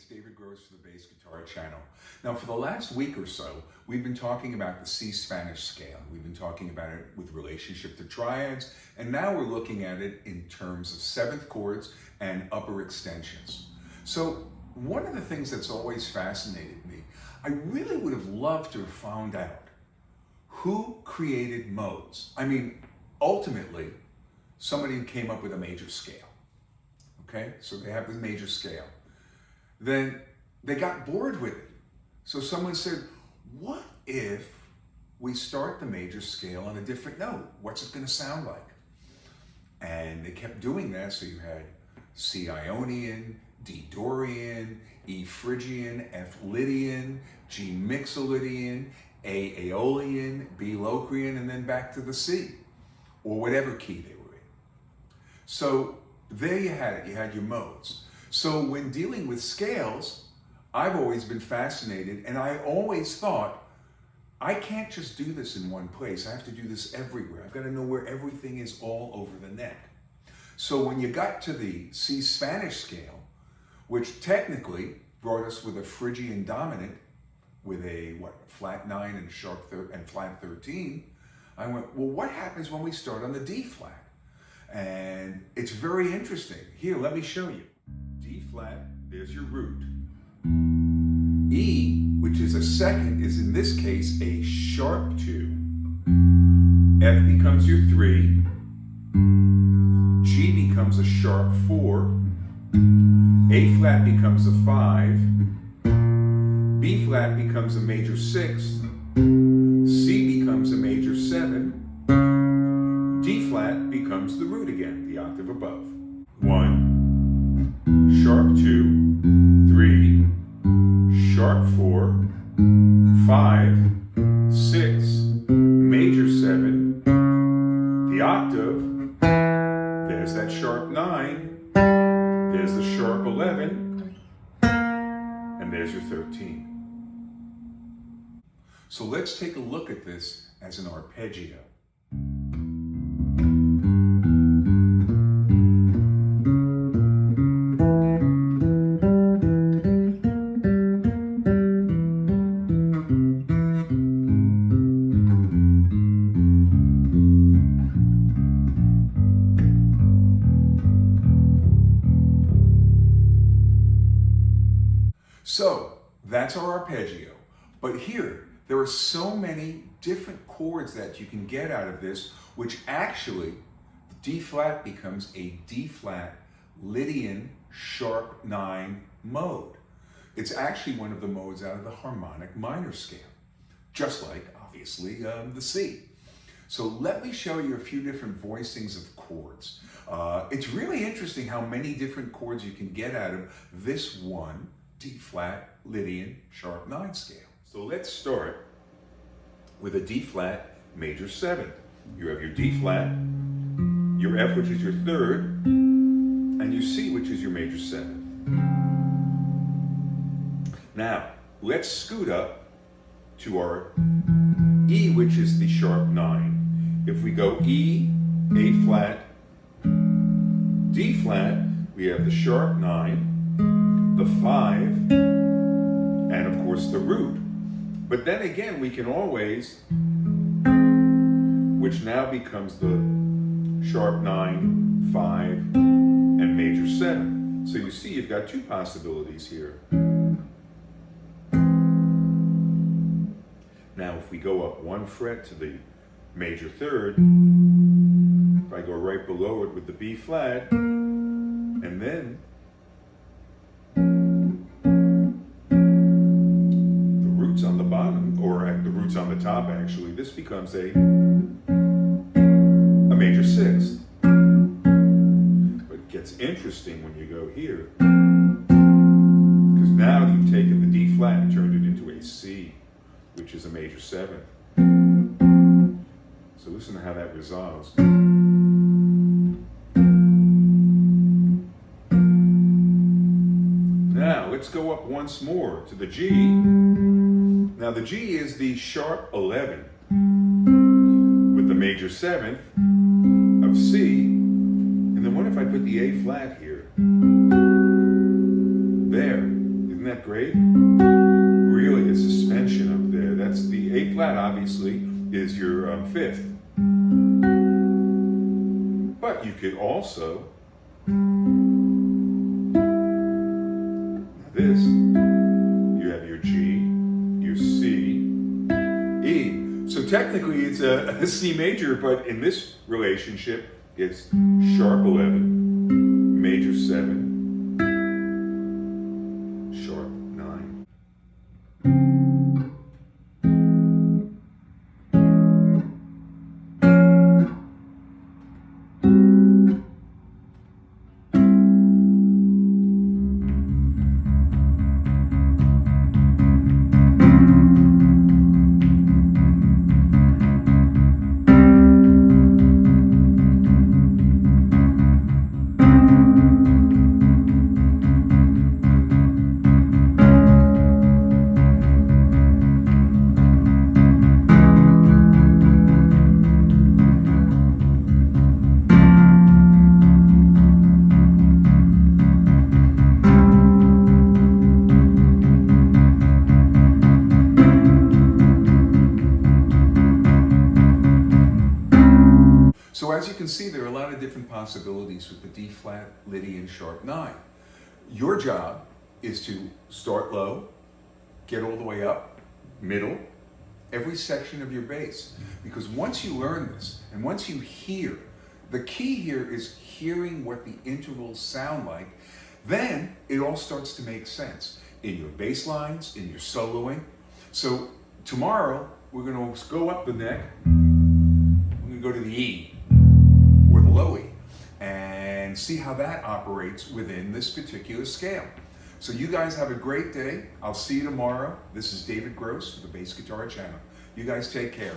it's David Gross for the Bass Guitar Channel. Now, for the last week or so, we've been talking about the C Spanish scale. We've been talking about it with relationship to triads, and now we're looking at it in terms of seventh chords and upper extensions. So, one of the things that's always fascinated me, I really would have loved to have found out who created modes. I mean, ultimately, somebody came up with a major scale. Okay, so they have the major scale. Then they got bored with it. So someone said, what if we start the major scale on a different note? What's it going to sound like? And they kept doing that. So you had C Ionian, D Dorian, E Phrygian, F Lydian, G Mixolydian, A Aeolian, B Locrian, and then back to the C, or whatever key they were in. So there you had it, you had your modes. So when dealing with scales, I've always been fascinated, and I always thought, I can't just do this in one place, I have to do this everywhere. I've got to know where everything is all over the neck. So when you got to the C Spanish scale, which technically brought us with a Phrygian dominant, with a flat 9 and sharp and flat 13, I went, well, what happens when we start on the D flat? And it's very interesting. Here, let me show you. D flat, there's your root. E, which is a second, is in this case a sharp 2. F becomes your 3. G becomes a sharp 4. A flat becomes a 5. B flat becomes a major 6. C becomes a major 7. D flat becomes the root again, the octave above. 1, sharp 2, 3, sharp 4, 5, 6, major 7, the octave, there's that sharp 9, there's the sharp 11, and there's your 13. So let's take a look at this as an arpeggio. So that's our arpeggio. But here, there are so many different chords that you can get out of this, which actually, D flat becomes a D flat Lydian sharp 9 mode. It's actually one of the modes out of the harmonic minor scale, just like, obviously, the C. So let me show you a few different voicings of chords. It's really interesting how many different chords you can get out of this one D flat Lydian sharp 9 scale. So let's start with a D flat major 7th. You have your D flat, your F, which is your 3rd, and your C, which is your major 7th. Now, let's scoot up to our E, which is the sharp 9. If we go E, A flat, D flat, we have the sharp 9, the 5, and of course the root. But then again, we can always, which now becomes the sharp 9, 5, and major 7. So you see, you've got two possibilities here. Now, if we go up 1 fret to the major 3rd, if I go right below it with the B flat, and then on the bottom, or the roots on the top actually, this becomes a major 6th. But it gets interesting when you go here, because now you've taken the D flat and turned it into a C, which is a major 7th. So listen to how that resolves. Now let's go up once more to the G. Now the G is the sharp 11 with the major 7th of C, and then what if I put the A flat here? There. Isn't Isn't that great? Really, a suspension up there. That's the A flat, obviously, is your fifth. But you could also, this, you have your G, your C, E. So technically it's a C major, but in this relationship, it's sharp 11, major 7, sharp 9. So as you can see, there are a lot of different possibilities with the D flat, Lydian, sharp 9. Your job is to start low, get all the way up, middle, every section of your bass. Because once you learn this, and once you hear, the key here is hearing what the intervals sound like, then it all starts to make sense in your bass lines, in your soloing. So tomorrow, we're going to go up the neck, we're going to go to the E, or the low E, and see how that operates within this particular scale. So you guys have a great day. I'll see you tomorrow. This is David Gross for the Bass Guitar Channel. You guys take care.